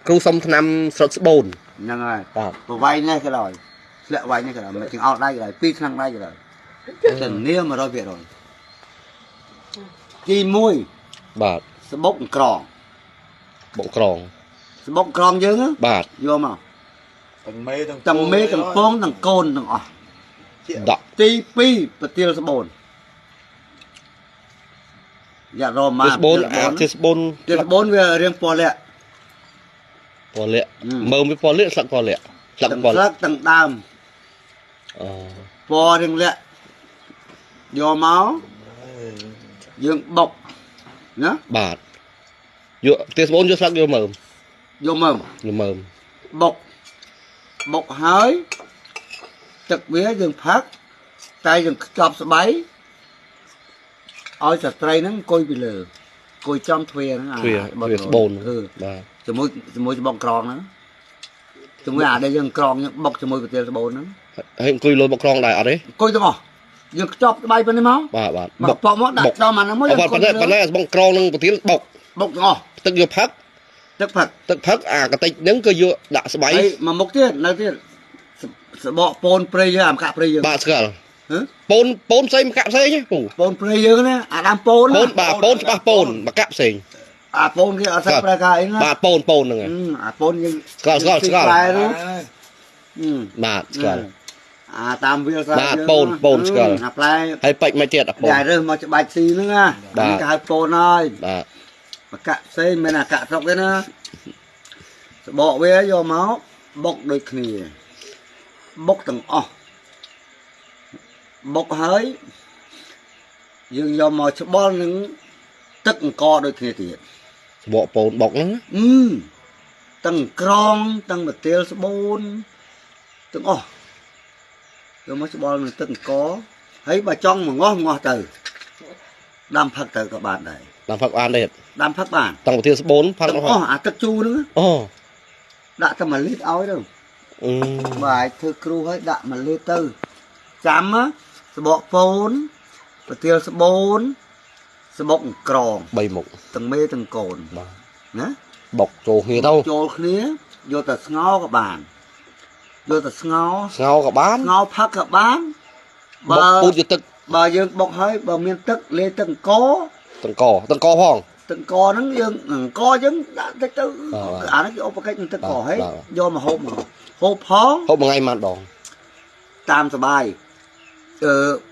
គ្រូសុំឆ្នាំស្រុតស្បូន ហ្នឹងហើយ បាទ ប្រវាយនេះក៏ដោយធ្លាក់វាយនេះក៏ដោយមិនទាំងអត់ដៃក៏ដោយពីរឆ្នាំដៃក៏ដោយធានា 100% ទី1 បាទ សបុកក្រង បងក្រង សបុកក្រងយើង បាទ យកមក ទាំងមេទាំង ទាំងមេទាំងពងទាំងកូនទាំងអស់ ដាក់ ទី2ប្រទាលស្បូនយ៉ារម ទី មក ស្បូនអាទីស្បូន ទីស្បូនវារៀងពណ៌លាក់ ពណ៌លាក់មើលវាពណ៌លាក់ស្លឹកពណ៌លាក់ស្លឹក ទាំង ពណ៌ ស្លឹកទាំងដើម អូ ពណ៌រៀងលាក់យកមកយើងបុកណា បាទយកទីស្បូនយកស្លឹកយកមើល យកមើល យកមើល បុកហើយទឹកវាយើងផឹកតែយើងខ្ចប់ស្បៃឲ្យស្ត្រីហ្នឹងអង្គុយពីលើអង្គុយចំទ្វារហ្នឹង ទ្វាស្បូន បាទ ជាមួយស្បកក្រងហ្នឹងជាមួយអាដែលយើងក្រងយើងបុកជាមួយប្រទាលស្បូនហ្នឹង ហើយអង្គុយលុយមកក្រងដែរអត់ទេ អង្គុយទាំងអស់យើងខ្ចប់ស្បៃប៉ុណ្នេះមក បាទបាទ មកបកមកដាក់ដល់អាហ្នឹងមក ប៉ុណ្ណេះបងក្រងនឹងប្រទាលបុក បុកទាំងអស់ ទឹកយកផឹក ទឹកផឹក ទឹកផឹកអាកតិចហ្នឹងក៏យកដាក់ស្បៃ ហើយមកមុខទៀតនៅទៀតសបកពូនព្រៃយើងអាម្កាក់ព្រៃយើង បាទស្គាល់ ហ៎ ពូនផ្សេងម្កាក់ផ្សេងហ៎ពូ ពូនព្រៃយើងណាអាដើមពូន ពូនបាទពូនច្បាស់ពូនម្កាក់ផ្សេង អាពូនគេអត់ស្គាល់ប្រើការអីណា បាទពូនហ្នឹងហើយ អាពូនយើង ស្គាល់ តែនោះ បាទស្គាល់ អាតាមវាលស្រែ បាទពូនស្គាល់ អាផ្លែ ហើយពេជ្រមកទៀតអាពូន តែរើសមកច្បាច់ស៊ីហ្នឹងណា បាទ គេហៅពូនហើយ បាទ ម្កាក់ផ្សេងមិនអាកាក់ស្រុកទេណាសបកវាយកមកបុកដូចគ្នាបុកទាំងអស់បុកហើយយើងយកមកច្បល់នឹងទឹកអង្ករដូចគ្នាទៀត បកពូនបុកហ្នឹង ទាំងក្រងទាំងប្រទាលស្បូនទាំងអស់យកមកច្បល់នឹងទឹកអង្ករហើយបើចង់មកងាស់ទៅដាំផឹកទៅក៏បានដែរ ដល់ផឹកបានទេ ដាំផឹកបាន តាំងប្រទាលស្បូនផឹក ទាំង អ អ ស់ ស់អាទឹកជូរហ្នឹង អូ ដាក់តែ1លីត្រឲ្យទៅបើឲ្យធ្វើគ្រូឲ្យដាក់1លីត្រទៅចាំសបកពូនប្រទាលស្បូនសបកអង្ក្រង 3មុខ ទាំងមេទាំងកូន បាទ ណា បុកចូលគ្នាទៅ ចូលគ្នាយកតែស្ងោក៏បានយកតែស្ងោ ស្ងោក៏បាន ស្ងោផឹកក៏បាន បុកពូតយកទឹក បើយើងបុកហើយបើមានទឹកលាយទឹកអង្គរ តង្កផង ទឹកអង្គរហ្នឹងយើងអង្គរយើងដាក់តិចទៅអាហ្នឹងគេឧបកិច្ចនឹងទឹកអង្គរហើយយកមកហូបមកហូបផង ហូបមួយថ្ងៃប៉ុន្មានដង តាមសបាយ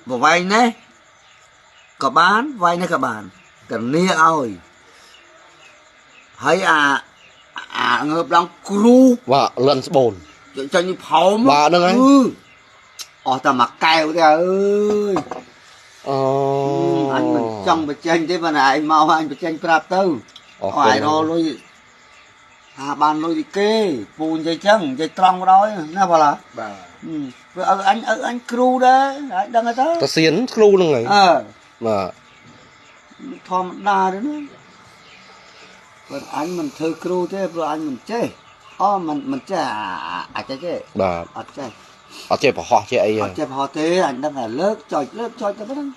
ប្រវែងនេះក៏បានវាយនេះក៏បានធានាឲ្យហើយអាងើបឡើងគ្រូ បាទលិនស្បូន ចាញ់ផោម បាទហ្នឹងហើយ អស់តែមួយកែវទេអើយ អូ អញមិនចង់បញ្ចេញទេប៉ុន្តែឯងមកអញបញ្ចេញប្រាប់ទៅ អូ ឲ្យរលុយថាបានលុយពីគេពូនិយាយចឹងនិយាយត្រង់ម្ដងណាបើឡា បាទ ព្រោះអញគ្រូដែរហើយដឹងទៅ តសៀនគ្រូហ្នឹងហើយ បាទ ធម្មតាទេណាព្រោះអញមិនធ្វើគ្រូទេព្រោះអញមិនចេះមិនចេះអាចចេះទេ បាទ អត់ចេះ អត់ចេះប្រហោះចេះអី អត់ចេះផោះទេអញដឹងតែលើកចុចទៅប៉ុណ្ណឹង